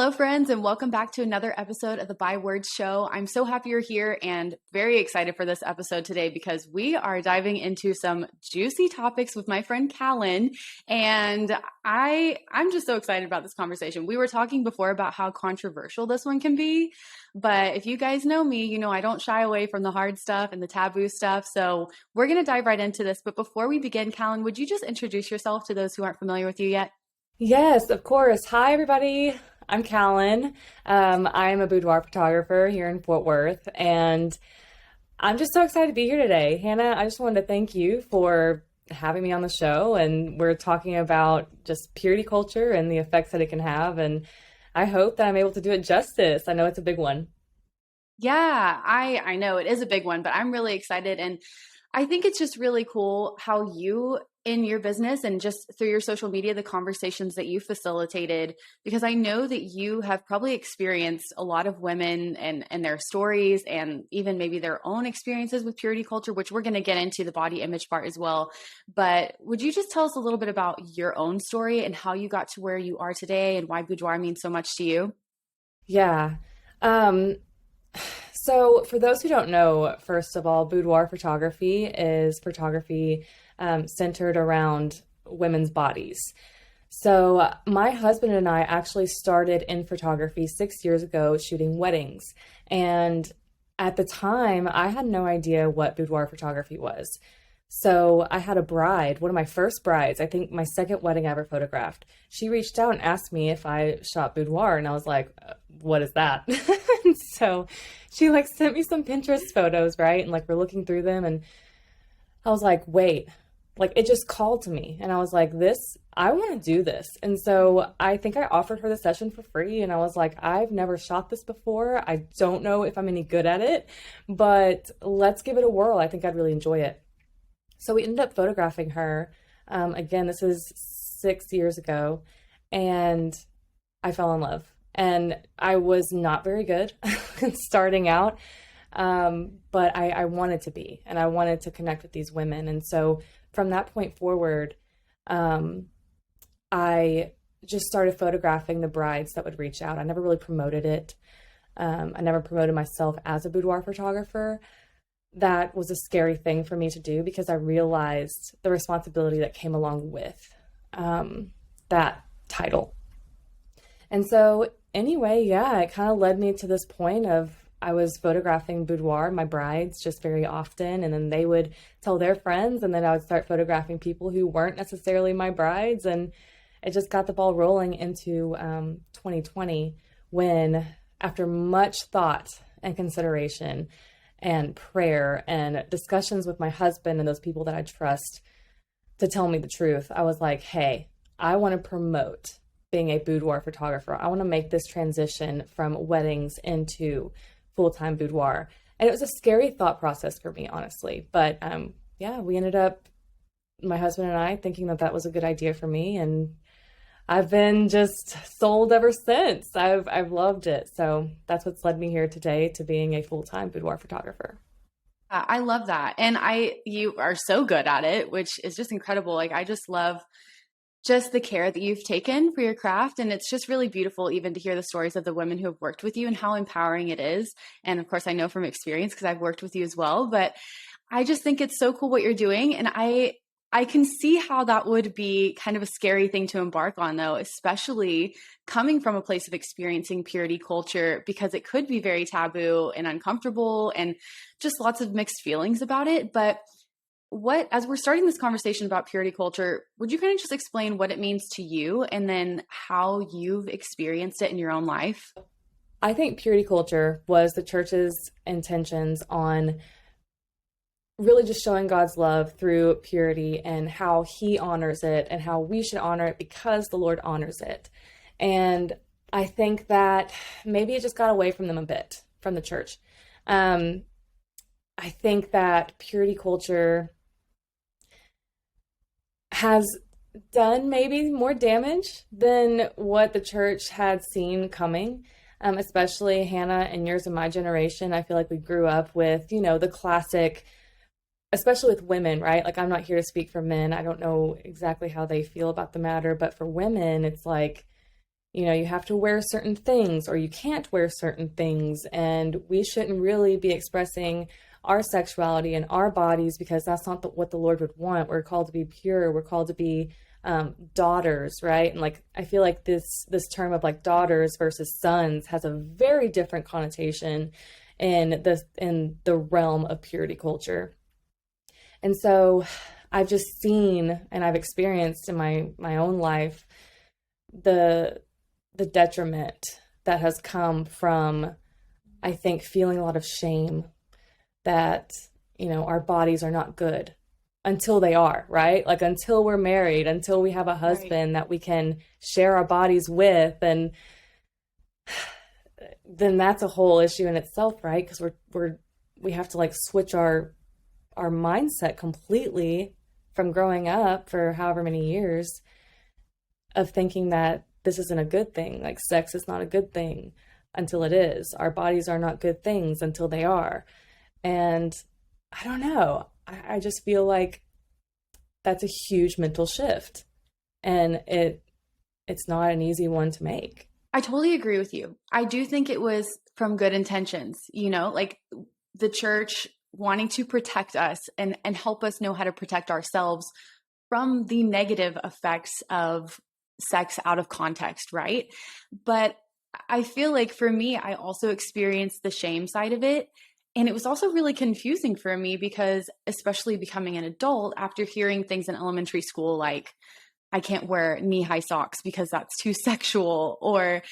Hello, friends, and welcome back to another episode of the By Words Show. I'm so happy you're here and very excited for this episode today because we are diving into some juicy topics with my friend Kallan, and I'm just so excited about this conversation. We were talking before about how controversial this one can be, but if you guys know me, you know I don't shy away from the hard stuff and the taboo stuff. So we're going to dive right into this. But before we begin, Kallan, would you just introduce yourself to those who aren't familiar with you yet? Yes, of course. Hi, everybody. I'm Kallan. I'm a boudoir photographer here in Fort Worth, and I'm just so excited to be here today. Hannah, I just wanted to thank you for having me on the show, and we're talking about just purity culture and the effects that it can have, and I hope that I'm able to do it justice. I know it's a big one. Yeah, I know it is a big one, but I'm really excited. And I think it's just really cool how you, in your business and just through your social media, the conversations that you facilitated, because I know that you have probably experienced a lot of women and their stories and even maybe their own experiences with purity culture, which we're going to get into the body image part as well. But would you just tell us a little bit about your own story and how you got to where you are today and why boudoir means so much to you? Yeah. Um, so for those who don't know, first of all, boudoir photography is photography centered around women's bodies. So my husband and I actually started in photography 6 years ago shooting weddings. And at the time, I had no idea what boudoir photography was. So I had a bride, one of my first brides, I think my second wedding I ever photographed. She reached out and asked me if I shot boudoir, and I was like, what is that? And so she sent me some Pinterest photos, right? And we're looking through them, and I was like, wait, it just called to me. And I was like, I want to do this. And so I think I offered her the session for free. And I was like, I've never shot this before. I don't know if I'm any good at it, but let's give it a whirl. I think I'd really enjoy it. So we ended up photographing her. Again, this is 6 years ago, and I fell in love. And I was not very good starting out, but I wanted to be, and I wanted to connect with these women. And so from that point forward, I just started photographing the brides that would reach out. I never really promoted it. I never promoted myself as a boudoir photographer. That was a scary thing for me to do because I realized the responsibility that came along with that title. And so anyway, yeah, it kind of led me to this point of I was photographing boudoir, my brides, just very often, and then they would tell their friends, and then I would start photographing people who weren't necessarily my brides, and it just got the ball rolling into 2020 when, after much thought and consideration and prayer and discussions with my husband and those people that I trust to tell me the truth, I was like, hey, I want to promote being a boudoir photographer. I want to make this transition from weddings into full-time boudoir. And it was a scary thought process for me, honestly. But yeah, we ended up, my husband and I, thinking that that was a good idea for me. And I've been just sold ever since. I've loved it. So that's what's led me here today to being a full-time boudoir photographer. I love that. And you are so good at it, which is just incredible. I just love just the care that you've taken for your craft. And it's just really beautiful even to hear the stories of the women who have worked with you and how empowering it is. And of course, I know from experience because I've worked with you as well, but I just think it's so cool what you're doing. And I can see how that would be kind of a scary thing to embark on, though, especially coming from a place of experiencing purity culture, because it could be very taboo and uncomfortable and just lots of mixed feelings about it. But as we're starting this conversation about purity culture, would you kind of just explain what it means to you and then how you've experienced it in your own life? I think purity culture was the church's intentions on really just showing God's love through purity and how he honors it and how we should honor it because the Lord honors it. And I think that maybe it just got away from them a bit, from the church. I think that purity culture has done maybe more damage than what the church had seen coming. Especially Hannah and yours and my generation. I feel like we grew up with, the classic, especially with women, right? I'm not here to speak for men. I don't know exactly how they feel about the matter, but for women, it's like you have to wear certain things or you can't wear certain things, and we shouldn't really be expressing our sexuality and our bodies because that's not what the Lord would want. We're called to be pure. We're called to be daughters, right? And like I feel like this term of like daughters versus sons has a very different connotation in the realm of purity culture. And so I've just seen and I've experienced in my own life the detriment that has come from, I think, feeling a lot of shame that, our bodies are not good until they are, right? Like until we're married, until we have a Right. husband that we can share our bodies with, and then that's a whole issue in itself, right? Because we have to like switch our mindset completely from growing up for however many years of thinking that this isn't a good thing. Like sex is not a good thing until it is. Our bodies are not good things until they are. And I don't know. I just feel like that's a huge mental shift. And it's not an easy one to make. I totally agree with you. I do think it was from good intentions, like the church wanting to protect us and help us know how to protect ourselves from the negative effects of sex out of context, right? But I feel like for me, I also experienced the shame side of it. And it was also really confusing for me because, especially becoming an adult, after hearing things in elementary school like, I can't wear knee-high socks because that's too sexual, or,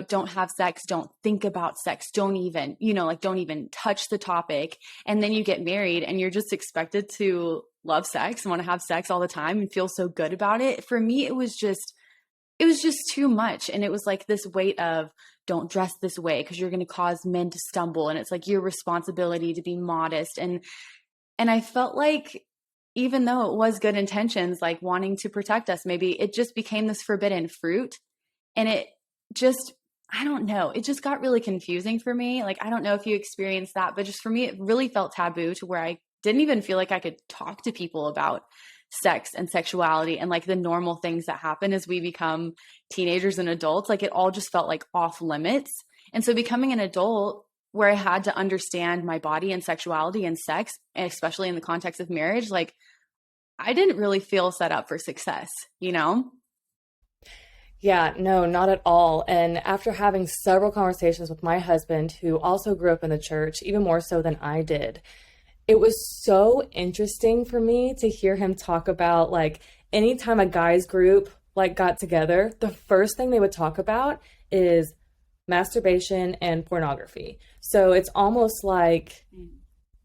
don't have sex, don't think about sex, don't even, like don't even touch the topic. And then you get married and you're just expected to love sex and want to have sex all the time and feel so good about it. For me, it was just too much. And it was like this weight of don't dress this way because you're going to cause men to stumble. And it's like your responsibility to be modest. And I felt like even though it was good intentions, like wanting to protect us, maybe it just became this forbidden fruit. And it just, I don't know, it just got really confusing for me. Like, I don't know if you experienced that, but just for me, it really felt taboo to where I didn't even feel like I could talk to people about sex and sexuality and like the normal things that happen as we become teenagers and adults. Like it all just felt like off limits. And so becoming an adult where I had to understand my body and sexuality and sex, and especially in the context of marriage, like I didn't really feel set up for success, you know? Yeah, no, not at all. And after having several conversations with my husband, who also grew up in the church, even more so than I did, it was so interesting for me to hear him talk about like anytime a guys group like got together, the first thing they would talk about is masturbation and pornography. So it's almost like,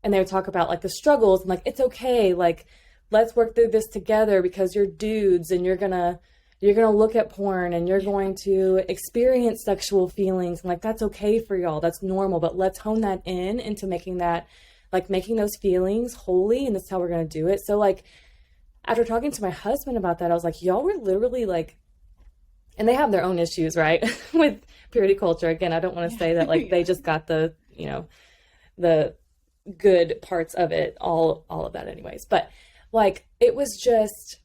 and they would talk about like the struggles and like it's okay, like let's work through this together because you're dudes and you're gonna look at porn and you're going to experience sexual feelings and like that's okay for y'all, that's normal, but let's hone that in into making that like making those feelings holy, and that's how we're gonna do it. So like after talking to my husband about that, I was like, y'all were literally like, and they have their own issues, right? With purity culture. Again, I don't want to say that like they Yeah. just got the good parts of it, all of that anyways. But like it was just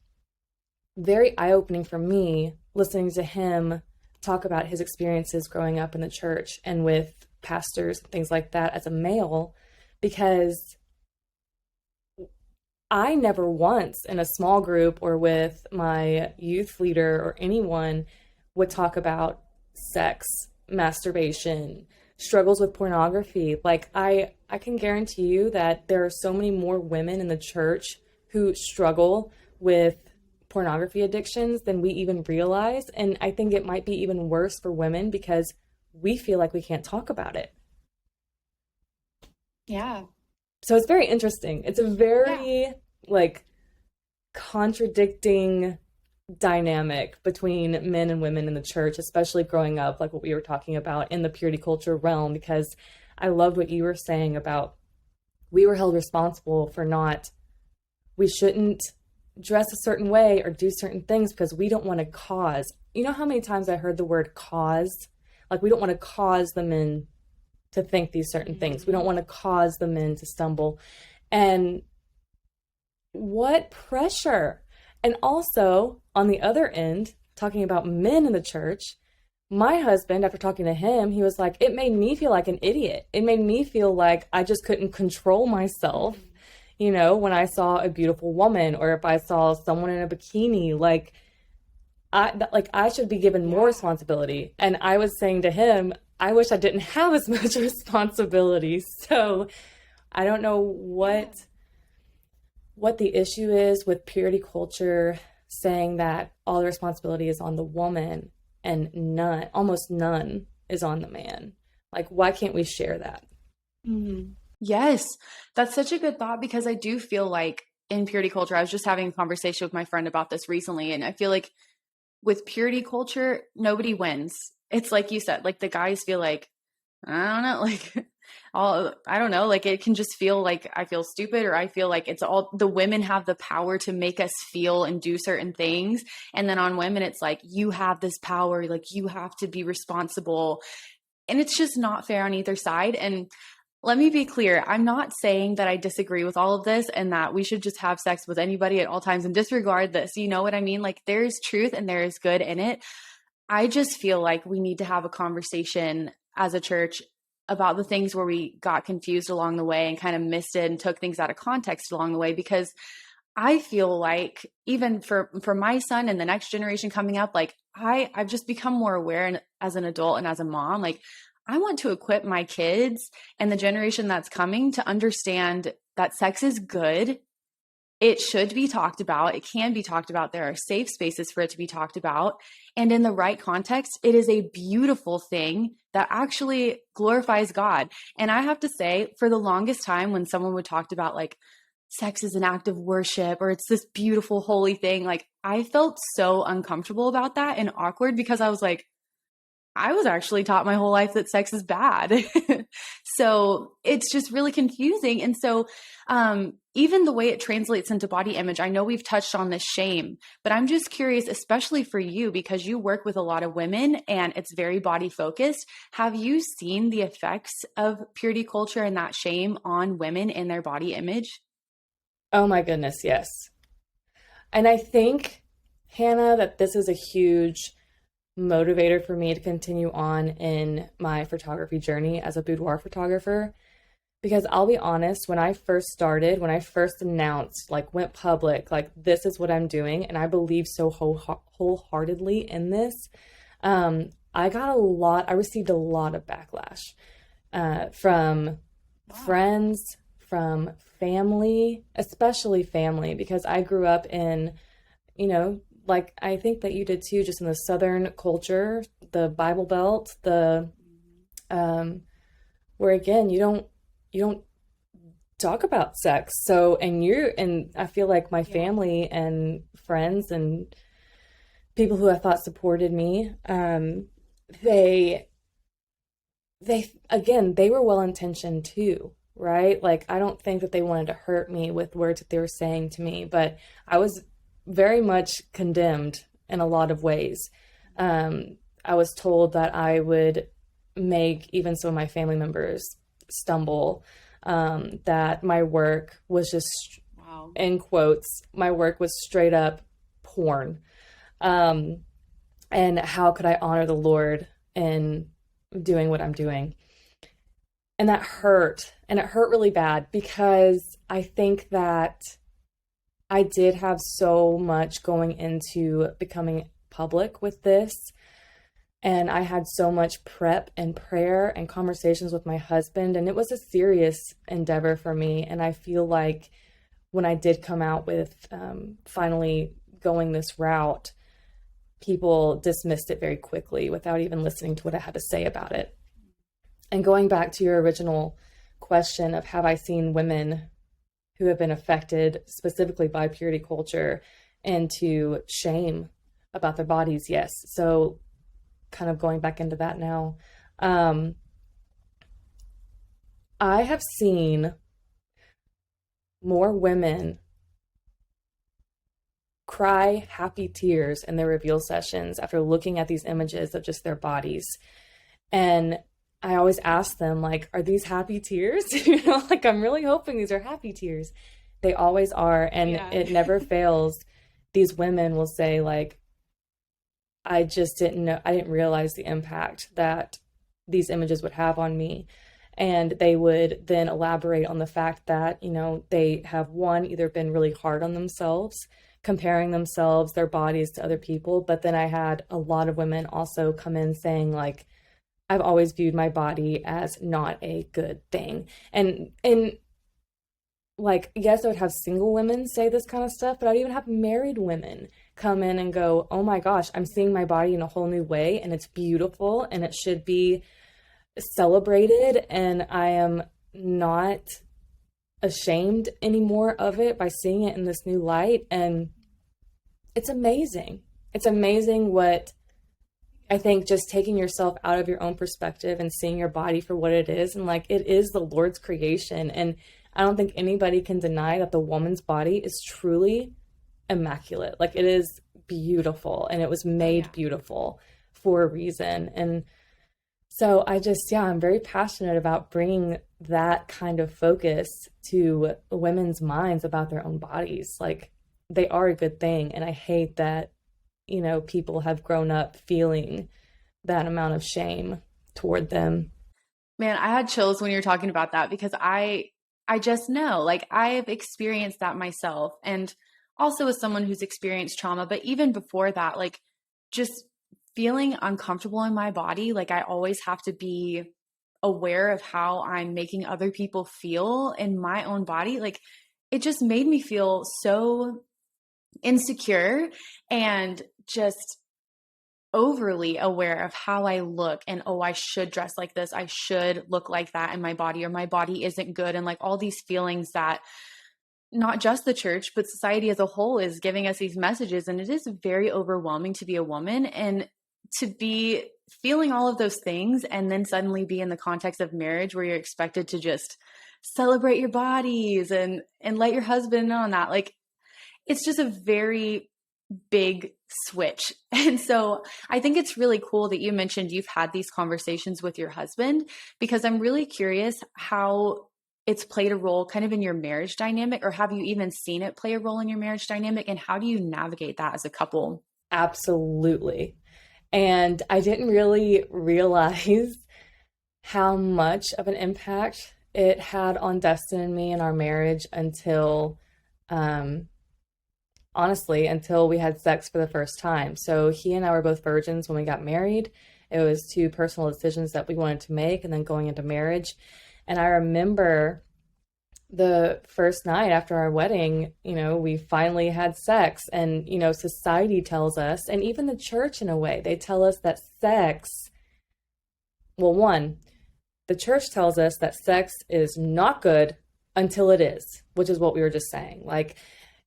very eye-opening for me listening to him talk about his experiences growing up in the church and with pastors and things like that as a male, because I never once in a small group or with my youth leader or anyone would talk about sex, masturbation, struggles with pornography. Like I can guarantee you that there are so many more women in the church who struggle with pornography addictions than we even realize. And I think it might be even worse for women because we feel like we can't talk about it. Yeah. So it's very interesting. It's a Yeah. very like contradicting dynamic between men and women in the church, especially growing up, like what we were talking about in the purity culture realm, because I loved what you were saying about we were held responsible for not, we shouldn't dress a certain way or do certain things because we don't want to cause. You know how many times I heard the word cause? Like we don't want to cause the men to think these certain things. We don't Mhm. want to cause the men to stumble. And what pressure. And also, on the other end, talking about men in the church, My husband, after talking to him, he was like, it made me feel like an idiot. It made me feel like I just couldn't control myself, when I saw a beautiful woman or if I saw someone in a bikini, I should be given more Yeah. responsibility. And I was saying to him, I wish I didn't have as much responsibility. So I don't know Yeah. what the issue is with purity culture saying that all the responsibility is on the woman and almost none is on the man. Like, why can't we share that? Mhm. Yes, that's such a good thought because I do feel like in purity culture, I was just having a conversation with my friend about this recently, and I feel like with purity culture, nobody wins. It's like you said, like the guys feel like, I don't know, like all I don't know, like it can just feel like I feel stupid or I feel like it's all the women have the power to make us feel and do certain things. And then on women, it's like you have this power, like you have to be responsible. And it's just not fair on either side. And let me be clear. I'm not saying that I disagree with all of this and that we should just have sex with anybody at all times and disregard this. You know what I mean? Like there's truth and there is good in it. I just feel like we need to have a conversation as a church about the things where we got confused along the way and kind of missed it and took things out of context along the way because I feel like even for my son and the next generation coming up, like I've just become more aware and as an adult and as a mom, like I want to equip my kids and the generation that's coming to understand that sex is good. It should be talked about. It can be talked about. There are safe spaces for it to be talked about. And in the right context, it is a beautiful thing that actually glorifies God. And I have to say, for the longest time, when someone would talk about like sex is an act of worship or it's this beautiful, holy thing, like I felt so uncomfortable about that and awkward because I was like, I was actually taught my whole life that sex is bad. So it's just really confusing. And so, even the way it translates into body image, I know we've touched on this shame, but I'm just curious, especially for you, because you work with a lot of women and it's very body focused. Have you seen the effects of purity culture and that shame on women in their body image? Oh my goodness, yes. And I think, Hannah, that this is a huge motivator for me to continue on in my photography journey as a boudoir photographer. Because I'll be honest, when I first started, when I first announced, like went public, like this is what I'm doing, and I believe so wholeheartedly in this, I received a lot of backlash from Wow. friends, from family, especially family, because I grew up in, like I think that you did too, just in the Southern culture, the Bible Belt, the where again you don't talk about sex. So and I feel like my Yeah. family and friends and people who I thought supported me, they they were well intentioned too, right? Like I don't think that they wanted to hurt me with words that they were saying to me, but I was very much condemned in a lot of ways. I was told that I would make even some of my family members stumble, that my work was just, Wow. in quotes, my work was straight up porn. Um, and how could I honor the Lord in doing what I'm doing? And that hurt. And it hurt really bad because I think that I did have so much going into becoming public with this. And I had so much prep and prayer and conversations with my husband. And it was a serious endeavor for me. And I feel like when I did come out with finally going this route, people dismissed it very quickly without even listening to what I had to say about it. And going back to your original question of have I seen women who have been affected specifically by purity culture and to shame about their bodies, yes. So kind of going back into that now, I have seen more women cry happy tears in their reveal sessions after looking at these images of just their bodies. And I always ask them, like, are these happy tears? Like, I'm really hoping these are happy tears. They always are. And Yeah. it never fails. These women will say, like, I just didn't know, I didn't realize the impact that these images would have on me. And they would then elaborate on the fact that, they have one, either been really hard on themselves, comparing themselves, their bodies to other people. But then I had a lot of women also come in saying, like, I've always viewed my body as not a good thing. And like, yes, I would have single women say this kind of stuff, but I'd even have married women come in and go, oh my gosh, I'm seeing my body in a whole new way, and it's beautiful and it should be celebrated, and I am not ashamed anymore of it by seeing it in this new light. And it's amazing. It's amazing what I think, just taking yourself out of your own perspective and seeing your body for what it is. And like, it is the Lord's creation. And I don't think anybody can deny that the woman's body is truly immaculate. Like, it is beautiful, and it was made beautiful for a reason. And so I'm very passionate about bringing that kind of focus to women's minds about their own bodies. Like, they are a good thing. And I hate that, people have grown up feeling that amount of shame toward them. Man, I had chills when you were talking about that, because I just know, like, I've experienced that myself, and also as someone who's experienced trauma. But even before that, like, just feeling uncomfortable in my body, like, I always have to be aware of how I'm making other people feel in my own body. Like, it just made me feel so insecure and just overly aware of how I look, and, oh, I should dress like this, I should look like that in my body, or my body isn't good. And like, all these feelings that not just the church, but society as a whole is giving us these messages. And it is very overwhelming to be a woman and to be feeling all of those things, and then suddenly be in the context of marriage where you're expected to just celebrate your bodies and let your husband know on that. Like, it's just a very big switch. And so I think it's really cool that you mentioned you've had these conversations with your husband, because I'm really curious how it's played a role kind of in your marriage dynamic, or have you even seen it play a role in your marriage dynamic, and how do you navigate that as a couple? Absolutely. And I didn't really realize how much of an impact it had on Dustin and me in our marriage until, honestly, until we had sex for the first time. So he and I were both virgins when we got married. It was two personal decisions that we wanted to make, and then going into marriage. And I remember the first night after our wedding, we finally had sex. And, society tells us, and even the church in a way, they tell us that sex, well, one, the church tells us that sex is not good until it is, which is what we were just saying. Like,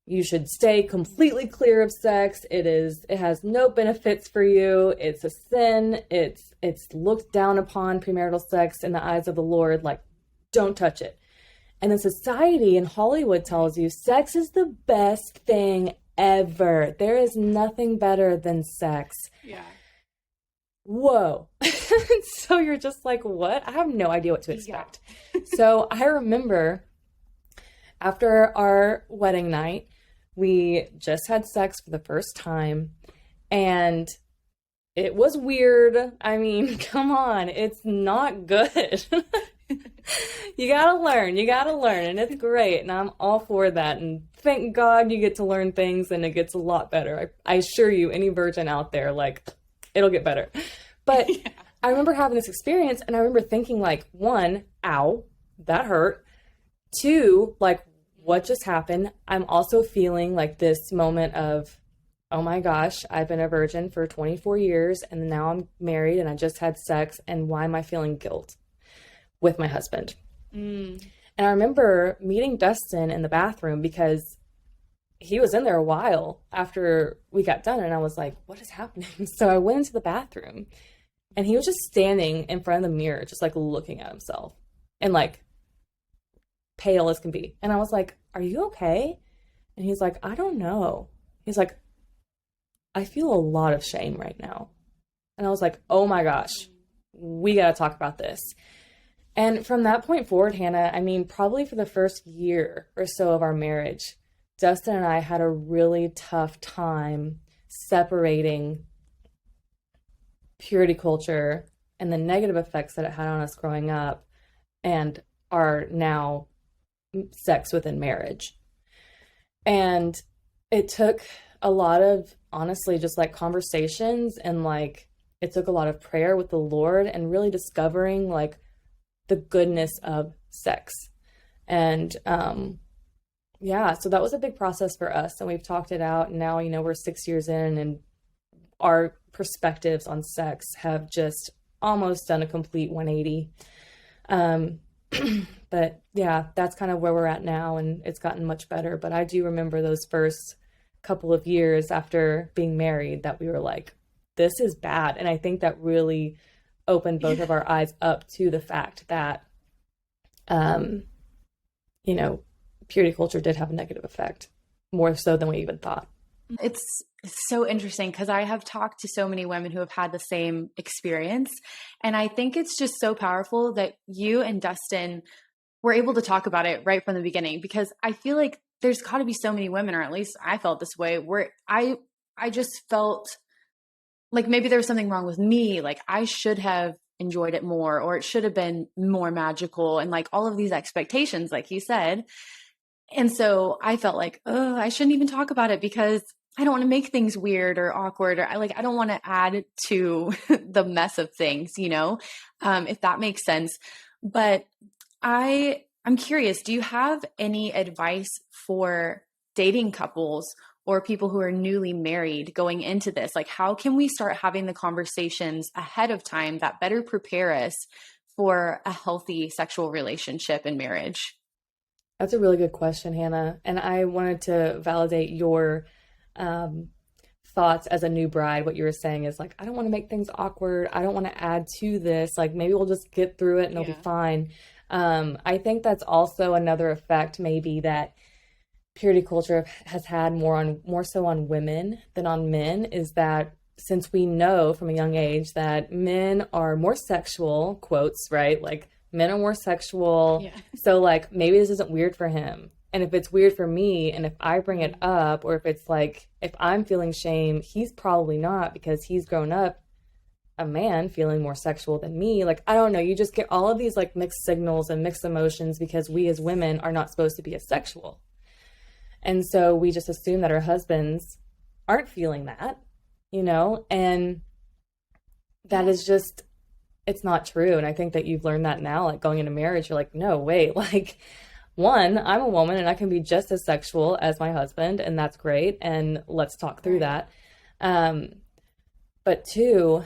you should stay completely clear of sex. It has no benefits for you. It's a sin. It's looked down upon, premarital sex, in the eyes of the Lord. Like, don't touch it. And then society in Hollywood tells you sex is the best thing ever. There is nothing better than sex. Yeah. Whoa. So you're just like, what? I have no idea what to expect. Yeah. So I remember after our wedding night, we just had sex for the first time, and it was weird. I mean, come on, it's not good. You gotta learn, and it's great, and I'm all for that, and thank God you get to learn things, and it gets a lot better. I assure you, any virgin out there, like, it'll get better. But yeah. I remember having this experience, and I remember thinking, like, one, ow, that hurt. Two, like, what just happened? I'm also feeling like this moment of, oh my gosh, I've been a virgin for 24 years, and now I'm married, and I just had sex, and why am I feeling guilt with my husband? And I remember meeting Dustin in the bathroom, because he was in there a while after we got done, and I was like, what is happening? So I went into the bathroom, and he was just standing in front of the mirror, just like looking at himself, and like pale as can be. And I was like, are you okay? And he's like, I don't know. He's like, I feel a lot of shame right now. And I was like, oh my gosh, we got to talk about this. And from that point forward, Hannah, I mean, probably for the first year or so of our marriage, Dustin and I had a really tough time separating purity culture and the negative effects that it had on us growing up and our now sex within marriage. And it took a lot of, honestly, just like conversations, and like it took a lot of prayer with the Lord and really discovering like the goodness of sex. And yeah, so that was a big process for us, and we've talked it out. And now, we're 6 years in, and our perspectives on sex have just almost done a complete 180. But yeah, that's kind of where we're at now, and it's gotten much better. But I do remember those first couple of years after being married that we were like, this is bad. And I think that really opened both of our eyes up to the fact that, purity culture did have a negative effect, more so than we even thought. It's so interesting because I have talked to so many women who have had the same experience. And I think it's just so powerful that you and Dustin were able to talk about it right from the beginning, because I feel like there's got to be so many women, or at least I felt this way, where I just felt like maybe there was something wrong with me. Like I should have enjoyed it more, or it should have been more magical, and like all of these expectations, like you said. And so I felt like, oh, I shouldn't even talk about it because I don't want to make things weird or awkward, or I don't want to add to the mess of things, if that makes sense. But I'm curious, do you have any advice for dating couples or people who are newly married going into this? Like, how can we start having the conversations ahead of time that better prepare us for a healthy sexual relationship and marriage? That's a really good question, Hannah. And I wanted to validate your thoughts as a new bride. What you were saying is like, I don't want to make things awkward. I don't want to add to this. Like, maybe we'll just get through it and it'll be fine. I think that's also another effect, maybe, that purity culture has had more so on women than on men, is that since we know from a young age that men are more sexual, quotes, right? Like, men are more sexual. Yeah. So like, maybe this isn't weird for him. And if it's weird for me, and if I bring it up, or if it's like, if I'm feeling shame, he's probably not, because he's grown up a man feeling more sexual than me. Like, I don't know. You just get all of these like mixed signals and mixed emotions because we as women are not supposed to be as sexual. And so we just assume that our husbands aren't feeling that, and that is just, it's not true. And I think that you've learned that now, like going into marriage, you're like, no, wait, like, one, I'm a woman and I can be just as sexual as my husband, and that's great. And let's talk through that. But two,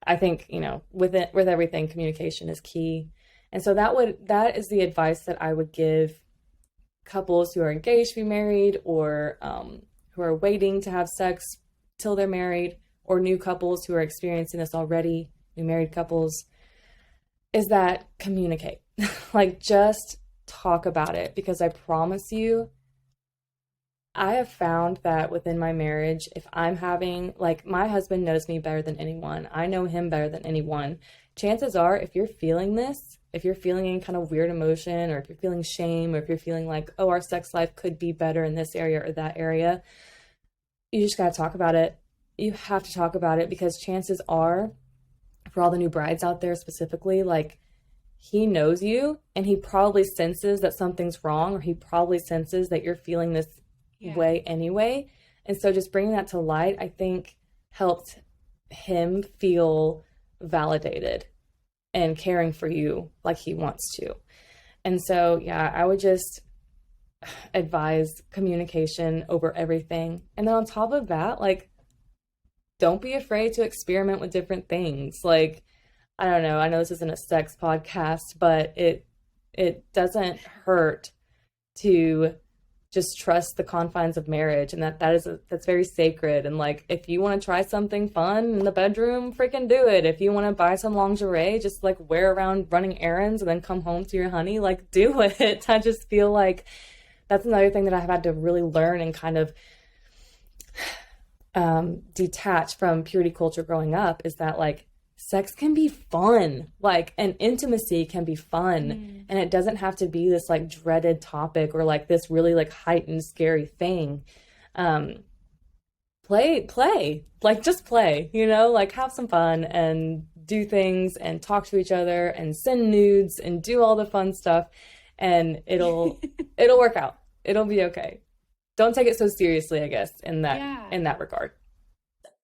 I think, with everything, communication is key. And so that is the advice that I would give couples who are engaged to be married, or who are waiting to have sex till they're married, or new couples who are experiencing this already, new married couples, is that communicate. Like, just talk about it, because I promise you, I have found that within my marriage, if I'm having, like, my husband knows me better than anyone, I know him better than anyone. Chances are, if you're feeling this, if you're feeling any kind of weird emotion, or if you're feeling shame, or if you're feeling like, oh, our sex life could be better in this area or that area, you just got to talk about it. You have to talk about it, because chances are, for all the new brides out there specifically, like, he knows you, and he probably senses that something's wrong, or he probably senses that you're feeling this way anyway. And so just bringing that to light, I think, helped him feel validated and caring for you like he wants to. And so, yeah, I would just advise communication over everything. And then on top of that, like, don't be afraid to experiment with different things. Like, I don't know, I know this isn't a sex podcast, but it doesn't hurt to just trust the confines of marriage, and that's very sacred. And like, if you want to try something fun in the bedroom, freaking do it. If you want to buy some lingerie, just like wear around running errands and then come home to your honey, like, do it. I just feel like that's another thing that I've had to really learn and kind of detach from purity culture growing up, is that like, sex can be fun, like, and intimacy can be fun. And it doesn't have to be this like dreaded topic, or like this really like heightened scary thing. play, like just play, like have some fun and do things and talk to each other and send nudes and do all the fun stuff and it'll work out. It'll be okay. Don't take it so seriously, I guess, in that Yeah. in that regard.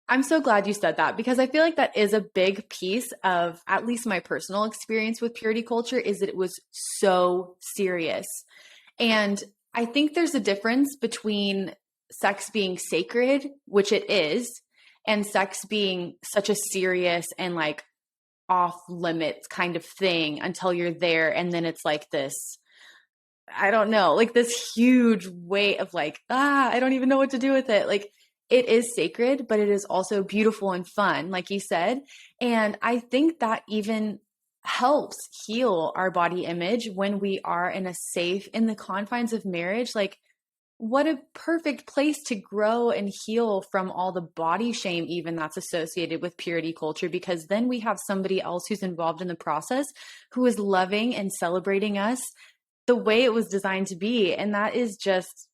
I'm so glad you said that because I feel like that is a big piece of at least my personal experience with purity culture is that it was so serious. And I think there's a difference between sex being sacred, which it is, and sex being such a serious and like off limits kind of thing until you're there. And then it's like this, I don't know, like this huge weight of like, I don't even know what to do with it. Like it is sacred, but it is also beautiful and fun, like you said. And I think that even helps heal our body image when we are in the confines of marriage. Like, what a perfect place to grow and heal from all the body shame, even that's associated with purity culture, because then we have somebody else who's involved in the process who is loving and celebrating us the way it was designed to be. And that is just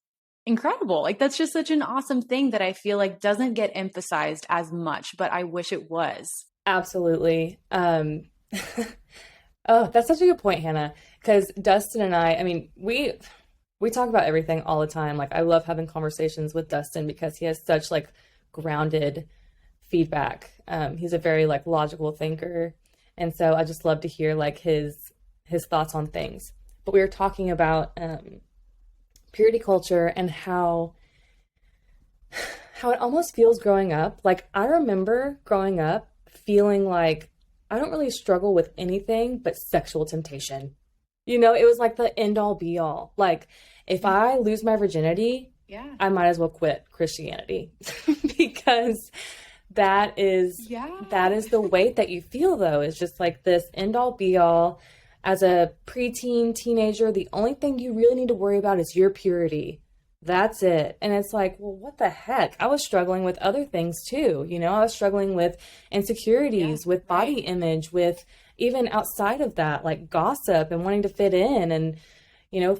incredible. Like, that's just such an awesome thing that I feel like doesn't get emphasized as much, but I wish it was. Absolutely. Oh, that's such a good point, Hannah. Because Dustin and I mean, we talk about everything all the time. Like I love having conversations with Dustin because he has such like grounded feedback. He's a very like logical thinker, and so I just love to hear like his thoughts on things. But we were talking about purity culture and how it almost feels growing up. Like I remember growing up feeling like I don't really struggle with anything but sexual temptation. It was like the end all be all. Like if I lose my virginity, Yeah. I might as well quit Christianity because that is Yeah. that is the weight that you feel though. Is just like this end all be all. As a preteen teenager, the only thing you really need to worry about is your purity. That's it. And it's like, well, what the heck? I was struggling with other things too. I was struggling with insecurities, with body image, with even outside of that, like gossip and wanting to fit in and,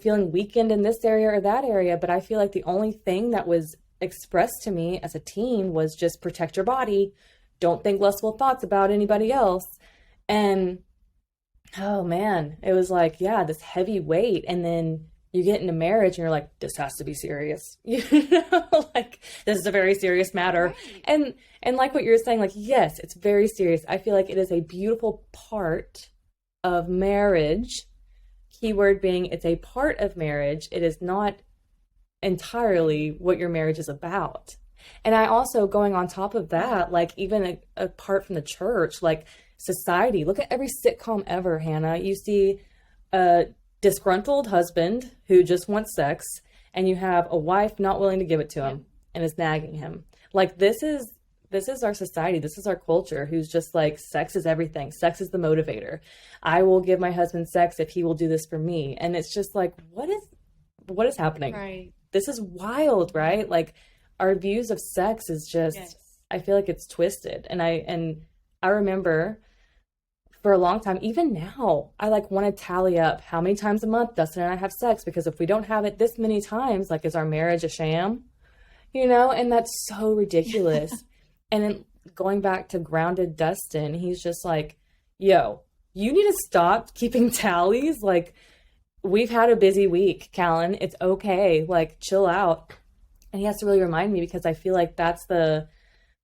feeling weakened in this area or that area. But I feel like the only thing that was expressed to me as a teen was just protect your body. Don't think lustful thoughts about anybody else. And oh man, it was like, yeah, this heavy weight. And then you get into marriage and you're like, this has to be serious. Like this is a very serious matter. Right. And like what you're saying, like, yes, it's very serious. I feel like it is a beautiful part of marriage. Keyword being it's a part of marriage. It is not entirely what your marriage is about. And I also going on top of that, like even apart from the church, like society, look at every sitcom ever, Hannah. You see a disgruntled husband who just wants sex, and you have a wife not willing to give it to him and is nagging him. Like this is our society. This is our culture who's just like, sex is everything. Sex is the motivator. I will give my husband sex if he will do this for me. And it's just like, what is happening? Right. This is wild, right? Like our views of sex is just, I feel like it's twisted. And I remember for a long time, even now, I like want to tally up how many times a month Dustin and I have sex, because if we don't have it this many times, like, is our marriage a sham? And that's so ridiculous. And then going back to grounded Dustin, he's just like, yo, you need to stop keeping tallies. Like, we've had a busy week, Kallan. It's okay. Like, chill out. And he has to really remind me, because I feel like that's the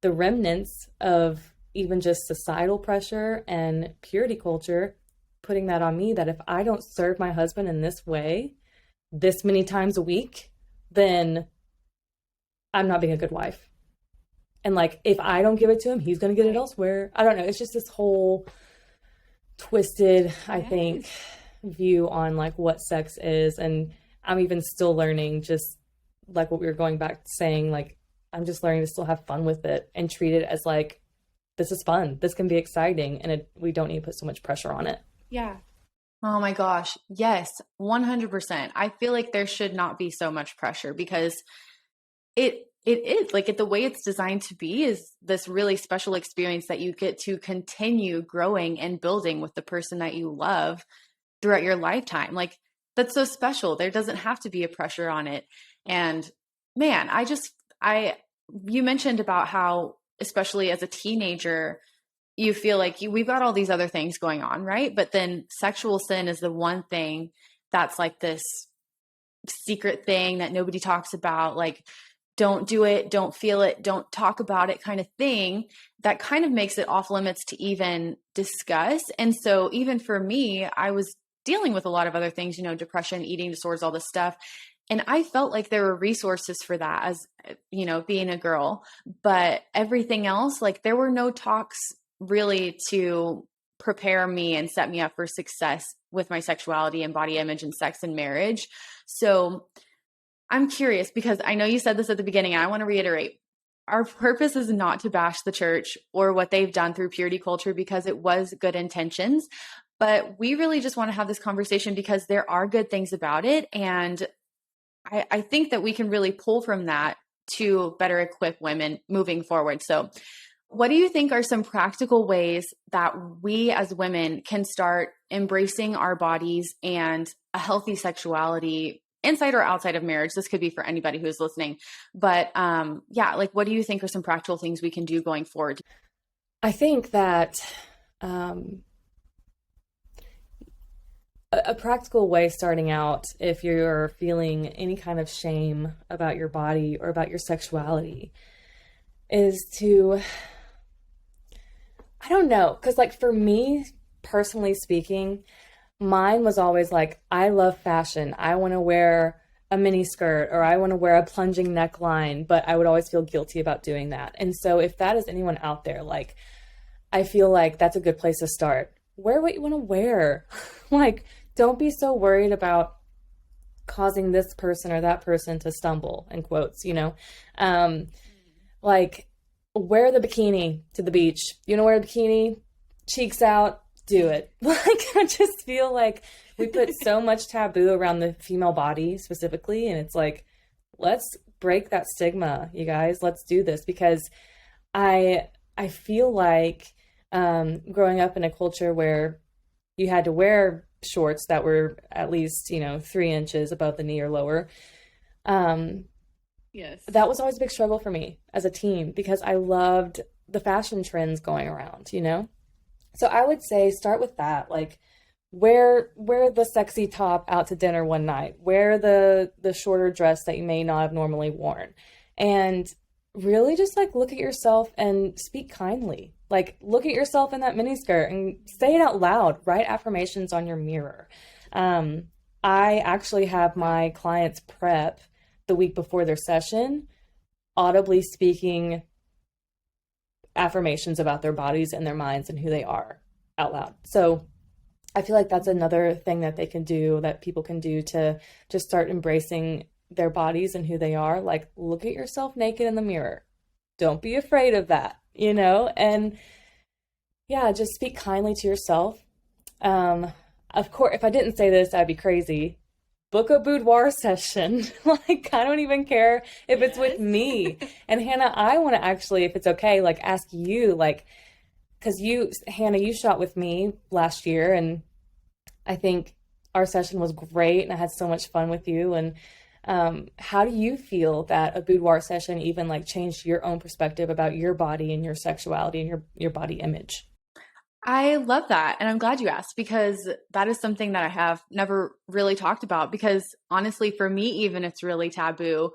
remnants of even just societal pressure and purity culture putting that on me, that if I don't serve my husband in this way this many times a week, then I'm not being a good wife. And like, if I don't give it to him, he's going to get it elsewhere. I don't know. It's just this whole twisted, I think, view on like what sex is. And I'm even still learning, just like what we were going back to saying, like, I'm just learning to still have fun with it and treat it as like, this is fun. This can be exciting. And we don't need to put so much pressure on it. Yeah. Oh my gosh. Yes. 100%. I feel like there should not be so much pressure, because it is like the way it's designed to be is this really special experience that you get to continue growing and building with the person that you love throughout your lifetime. Like, that's so special. There doesn't have to be a pressure on it. And man, you mentioned about how, especially as a teenager, you feel like we've got all these other things going on, right? But then sexual sin is the one thing that's like this secret thing that nobody talks about, like don't do it, don't feel it, don't talk about it kind of thing, that kind of makes it off limits to even discuss. And so even for me, I was dealing with a lot of other things, depression, eating disorders, all this stuff. And I felt like there were resources for that as, being a girl, but everything else, like there were no talks really to prepare me and set me up for success with my sexuality and body image and sex and marriage. So I'm curious because I know you said this at the beginning, and I want to reiterate. Our purpose is not to bash the church or what they've done through purity culture, because it was good intentions. But we really just want to have this conversation because there are good things about it. And I think that we can really pull from that to better equip women moving forward. So what do you think are some practical ways that we as women can start embracing our bodies and a healthy sexuality inside or outside of marriage? This could be for anybody who's listening, but yeah, like what do you think are some practical things we can do going forward? I think that um, a practical way starting out, if you're feeling any kind of shame about your body or about your sexuality, is to, I don't know, because like for me, personally speaking, mine was always like, I love fashion. I want to wear a mini skirt or I want to wear a plunging neckline, but I would always feel guilty about doing that. And so if that is anyone out there, like, I feel like that's a good place to start. Wear what you want to wear. Like, don't be so worried about causing this person or that person to stumble, in quotes, like wear the bikini to the beach. You know, wear a bikini, cheeks out, do it. Like, I just feel like we put so much taboo around the female body specifically. And it's like, let's break that stigma, you guys. Let's do this, because I feel like growing up in a culture where you had to wear shorts that were at least, 3 inches above the knee or lower. Yes. That was always a big struggle for me as a teen because I loved the fashion trends going around. So I would say start with that. Like wear the sexy top out to dinner one night. Wear the shorter dress that you may not have normally worn. And really just like look at yourself and speak kindly. Like look at yourself in that miniskirt and say it out loud. Write affirmations on your mirror. I actually have my clients prep the week before their session, audibly speaking affirmations about their bodies and their minds and who they are out loud. So I feel like that's another thing that they can do, that people can do to just start embracing their bodies and who they are. Like look at yourself naked in the mirror. Don't be afraid of that, and yeah, just speak kindly to yourself. Of course, if I didn't say this, I'd be crazy. Book a boudoir session. Like, I don't even care if it's with me. And Hannah, I want to actually, if it's okay, like ask you, like, because Hannah, you shot with me last year, and I think our session was great, and I had so much fun with you. And how do you feel that a boudoir session even like changed your own perspective about your body and your sexuality and your body image? I love that. And I'm glad you asked, because that is something that I have never really talked about, because honestly, for me, even it's really taboo.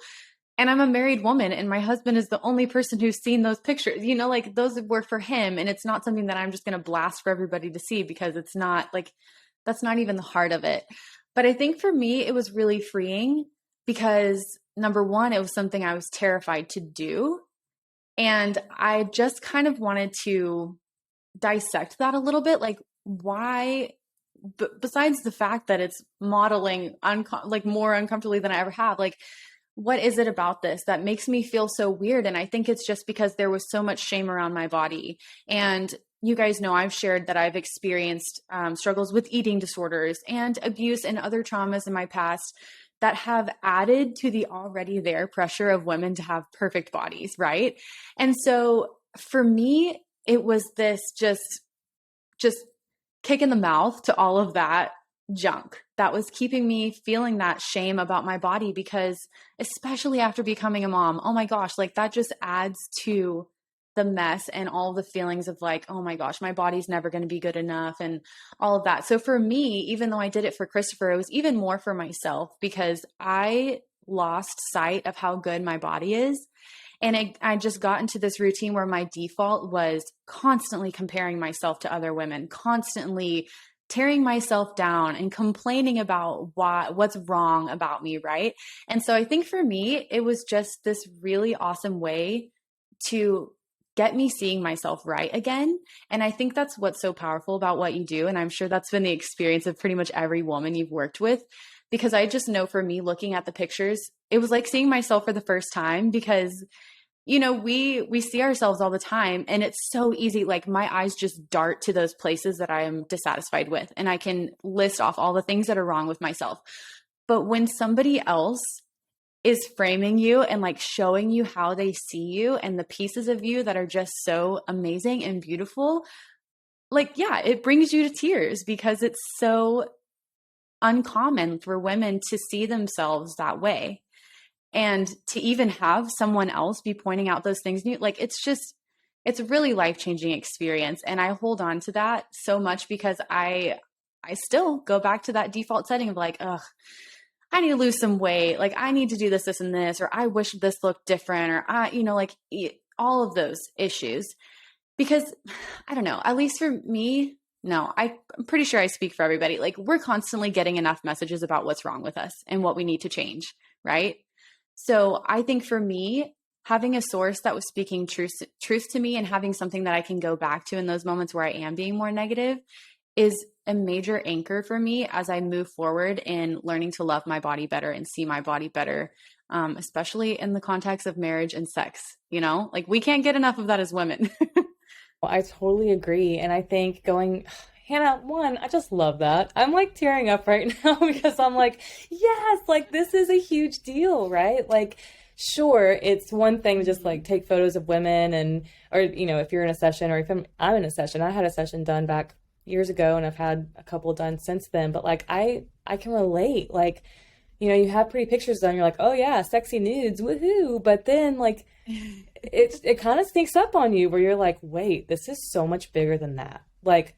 And I'm a married woman, and my husband is the only person who's seen those pictures, like those were for him. And it's not something that I'm just going to blast for everybody to see, because it's not like, that's not even the heart of it. But I think for me, it was really freeing because number one, it was something I was terrified to do. And I just kind of wanted to dissect that a little bit. Like why, besides the fact that it's modeling like more uncomfortably than I ever have, like what is it about this that makes me feel so weird? And I think it's just because there was so much shame around my body. And you guys know I've shared that I've experienced struggles with eating disorders and abuse and other traumas in my past that have added to the already there pressure of women to have perfect bodies, right? And so for me, it was this just kick in the mouth to all of that junk that was keeping me feeling that shame about my body, because especially after becoming a mom, oh my gosh, like that just adds to the mess and all the feelings of like, oh my gosh, my body's never going to be good enough and all of that. So for me, even though I did it for Christopher, it was even more for myself because I lost sight of how good my body is. And I just got into this routine where my default was constantly comparing myself to other women, constantly tearing myself down and complaining about what's wrong about me, right? And so I think for me, it was just this really awesome way to get me seeing myself right again. And I think that's what's so powerful about what you do. And I'm sure that's been the experience of pretty much every woman you've worked with, because I just know for me, looking at the pictures, it was like seeing myself for the first time, because we see ourselves all the time and it's so easy. Like my eyes just dart to those places that I am dissatisfied with. And I can list off all the things that are wrong with myself. But when somebody else is framing you and like showing you how they see you and the pieces of you that are just so amazing and beautiful, like, yeah, it brings you to tears because it's so uncommon for women to see themselves that way. And to even have someone else be pointing out those things new, like it's a really life-changing experience. And I hold on to that so much because I still go back to that default setting of like, ugh, I need to lose some weight. Like I need to do this, this, and this, or I wish this looked different, or like all of those issues. Because I don't know, at least for me, no, I'm pretty sure I speak for everybody. Like we're constantly getting enough messages about what's wrong with us and what we need to change, right? So I think for me, having a source that was speaking truth to me and having something that I can go back to in those moments where I am being more negative is a major anchor for me as I move forward in learning to love my body better and see my body better, especially in the context of marriage and sex. Like we can't get enough of that as women. Well, I totally agree. And I think Hannah, one, I just love that. I'm like tearing up right now because I'm like, yes, like this is a huge deal, right? Like, sure, it's one thing to just like take photos of women or if you're in a session, or if I'm in a session. I had a session done back years ago and I've had a couple done since then, but like I can relate. Like, you have pretty pictures done, you're like, oh yeah, sexy nudes, woohoo. But then like it kind of sneaks up on you where you're like, wait, this is so much bigger than that. Like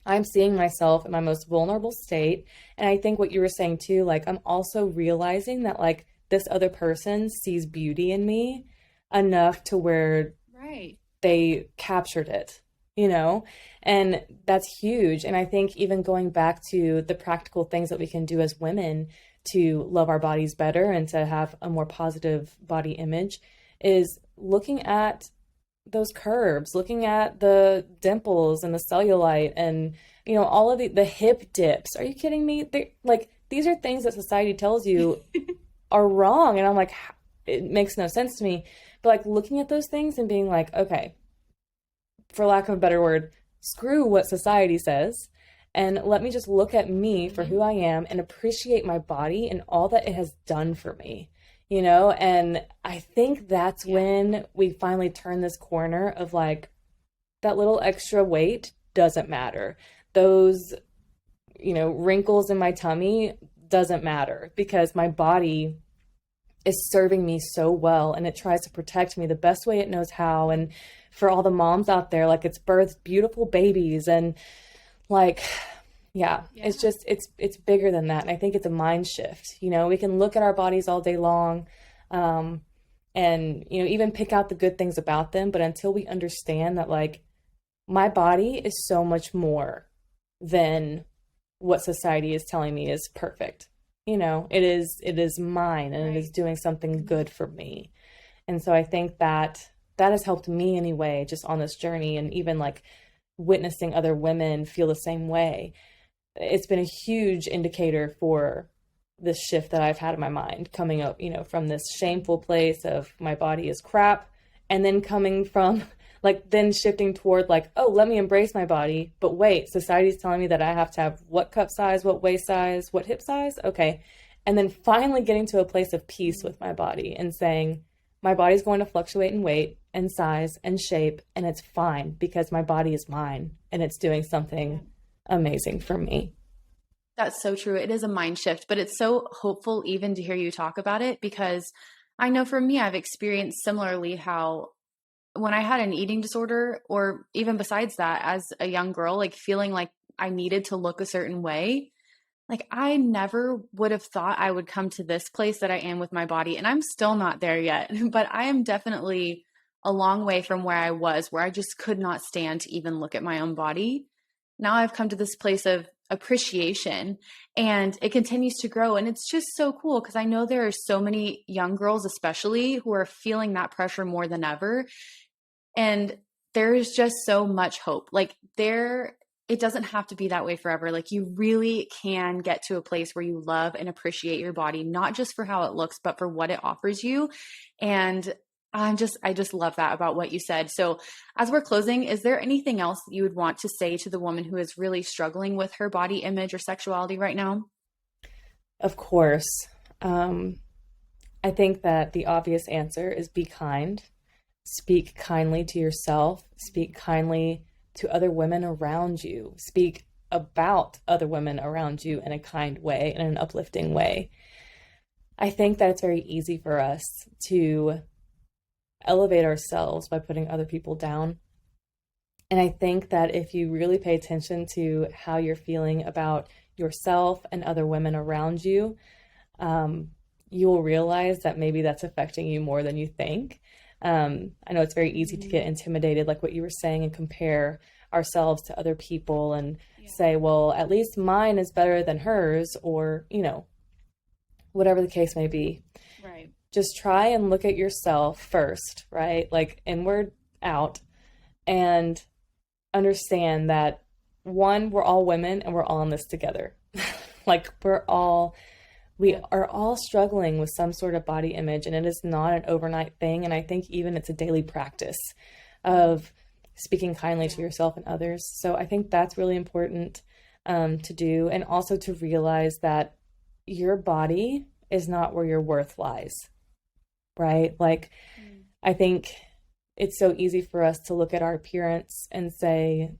I'm seeing myself in my most vulnerable state. And I think what you were saying too, like I'm also realizing that like this other person sees beauty in me enough to where Right. they captured it, and that's huge. And I think even going back to the practical things that we can do as women to love our bodies better and to have a more positive body image is looking at those curves, looking at the dimples and the cellulite and, all of the hip dips. Are you kidding me? Like, these are things that society tells you are wrong. And I'm like, it makes no sense to me. But like looking at those things and being like, okay, for lack of a better word, screw what society says. And let me just look at me for who I am and appreciate my body and all that it has done for me. And I think that's when we finally turn this corner of like, that little extra weight doesn't matter. Those, wrinkles in my tummy doesn't matter because my body is serving me so well and it tries to protect me the best way it knows how. And for all the moms out there, like it's birthed beautiful babies and like, yeah, it's just, it's bigger than that. And I think it's a mind shift. We can look at our bodies all day long, and, even pick out the good things about them. But until we understand that, like, my body is so much more than what society is telling me is perfect. It is mine and It is doing something good for me. And so I think that has helped me anyway, just on this journey, and even like witnessing other women feel the same way. It's been a huge indicator for this shift that I've had in my mind coming up, from this shameful place of my body is crap, and then coming from like then shifting toward like, oh, let me embrace my body. But wait, society's telling me that I have to have what cup size, what waist size, what hip size. Okay. And then finally getting to a place of peace with my body and saying, my body's going to fluctuate in weight and size and shape, and it's fine because my body is mine and it's doing something amazing for me. That's so true. It is a mind shift, but it's so hopeful even to hear you talk about it, because I know for me, I've experienced similarly how when I had an eating disorder, or even besides that, as a young girl, like feeling like I needed to look a certain way, like I never would have thought I would come to this place that I am with my body. And I'm still not there yet, but I am definitely a long way from where I was, where I just could not stand to even look at my own body. Now I've come to this place of appreciation, and it continues to grow. And it's just so cool because I know there are so many young girls, especially, who are feeling that pressure more than ever. And there's just so much hope. Like it doesn't have to be that way forever. Like you really can get to a place where you love and appreciate your body, not just for how it looks, but for what it offers you. And I just love that about what you said. So as we're closing, is there anything else you would want to say to the woman who is really struggling with her body image or sexuality right now? Of course. I think that the obvious answer is be kind. Speak kindly to yourself. Speak kindly to other women around you. Speak about other women around you in a kind way, in an uplifting way. I think that it's very easy for us to elevate ourselves by putting other people down. And I think that if you really pay attention to how you're feeling about yourself and other women around you, you will realize that maybe that's affecting you more than you think. I know it's very easy to get intimidated, like what you were saying, and compare ourselves to other people and say, well, at least mine is better than hers, or, whatever the case may be. Right. Just try and look at yourself first, right? Like inward out, and understand that one, we're all women and we're all in this together. Like we are all struggling with some sort of body image, and it is not an overnight thing. And I think even it's a daily practice of speaking kindly to yourself and others. So I think that's really important to do. And also to realize that your body is not where your worth lies, right? Like, I think it's so easy for us to look at our appearance and say,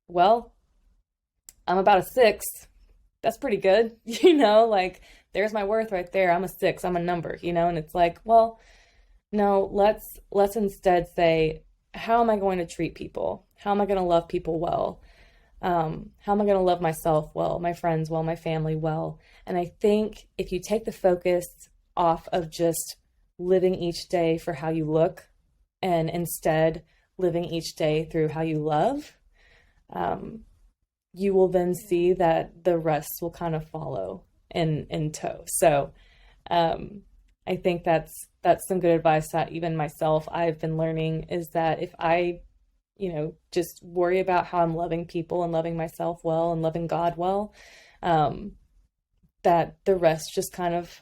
well, I'm about a 6. That's pretty good. Like there's my worth right there. I'm a 6, I'm a number, and it's like, well, no, let's instead say, how am I going to treat people? How am I going to love people well? How am I going to love myself well, my friends well, my family well? And I think if you take the focus off of just living each day for how you look, and instead living each day through how you love, you will then see that the rest will kind of follow in tow. So I think that's some good advice that even myself I've been learning, is that if I just worry about how I'm loving people and loving myself well and loving God well, that the rest just kind of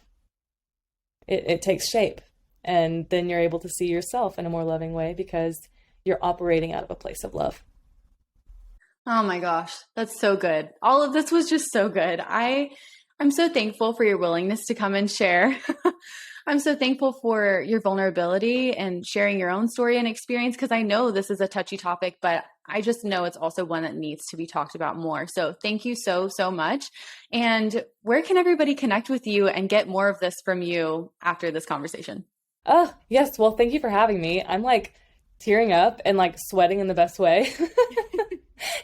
it takes shape, and then you're able to see yourself in a more loving way because you're operating out of a place of love. Oh my gosh, that's so good. All of this was just so good. I'm so thankful for your willingness to come and share. I'm so thankful for your vulnerability and sharing your own story and experience, because I know this is a touchy topic, but I just know it's also one that needs to be talked about more. So thank you so, so much. And where can everybody connect with you and get more of this from you after this conversation? Oh, yes. Well, thank you for having me. I'm like tearing up and like sweating in the best way.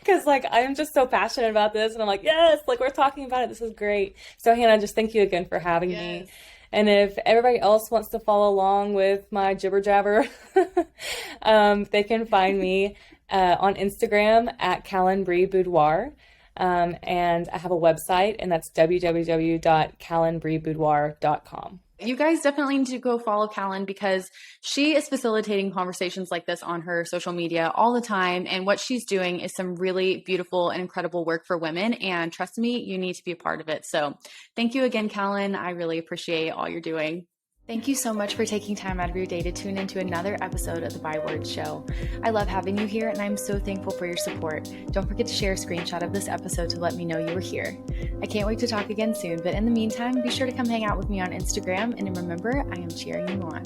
Because like I'm just so passionate about this, and I'm like, yes, like we're talking about it. This is great. So Hannah, just thank you again for having me. And if everybody else wants to follow along with my jibber jabber, they can find me on Instagram at Kallan Boudoir. And I have a website, and that's www.kallanboudoir.com. You guys definitely need to go follow Kallan, because she is facilitating conversations like this on her social media all the time. And what she's doing is some really beautiful and incredible work for women. And trust me, you need to be a part of it. So thank you again, Kallan. I really appreciate all you're doing. Thank you so much for taking time out of your day to tune into another episode of the By Word Show. I love having you here, and I'm so thankful for your support. Don't forget to share a screenshot of this episode to let me know you were here. I can't wait to talk again soon, but in the meantime, be sure to come hang out with me on Instagram, and remember, I am cheering you on.